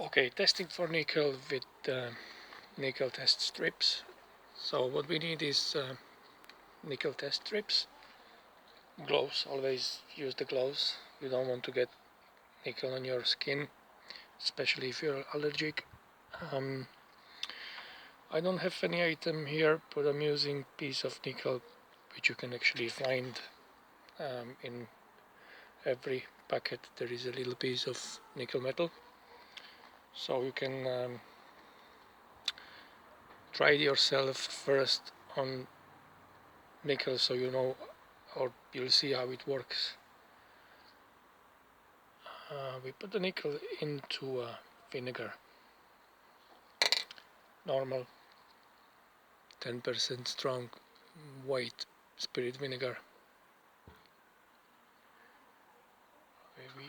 Okay, testing for nickel with nickel test strips. So what we need is nickel test strips, gloves. Always use the gloves. You don't want to get nickel on your skin, especially if you're allergic. I don't have any item here, but I'm using piece of nickel, which you can actually find in every packet. There is a little piece of nickel metal, so you can try it yourself first on nickel, so you know, or you'll see how it works. We put the nickel into vinegar, normal 10% strong white spirit vinegar. We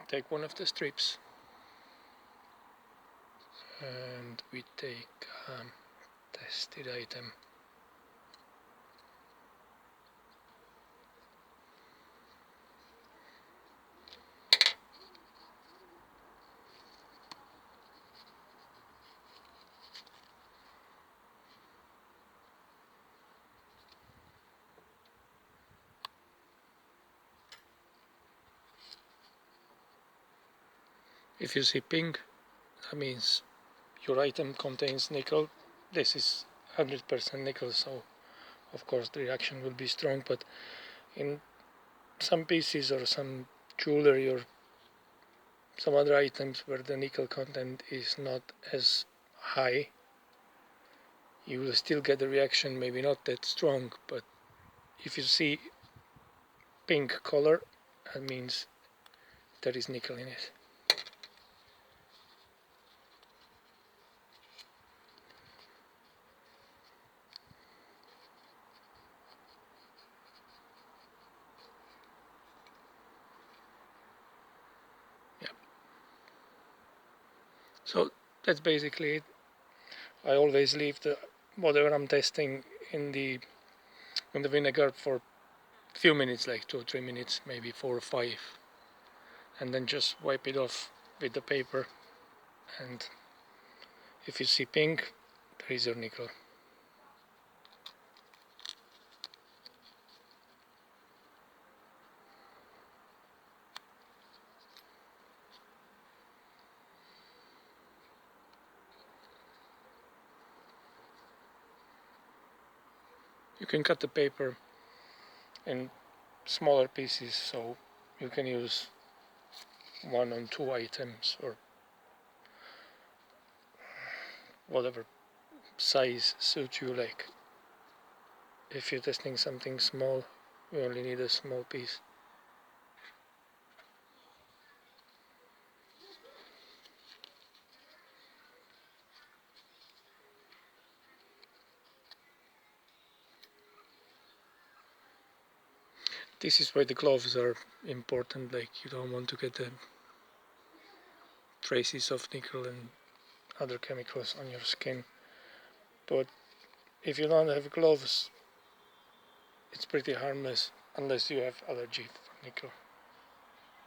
take one of the strips and we take tested item. If you see pink, that means your item contains nickel. This is 100% nickel, so of course the reaction will be strong, but in some pieces or some jewelry or some other items where the nickel content is not as high, you will still get the reaction, maybe not that strong, but if you see pink color, that means there is nickel in it. Yeah. So that's basically it. I always leave the whatever I'm testing in the vinegar for a few minutes, like 2 or 3 minutes, maybe 4 or 5, and then just wipe it off with the paper, and if you see pink, there is your nickel. You can cut the paper in smaller pieces, so you can use 1 or 2 items or whatever size suits you like. If you're testing something small, you only need a small piece. This is why the gloves are important, like you don't want to get the traces of nickel and other chemicals on your skin. But if you don't have gloves, it's pretty harmless unless you have allergy for nickel.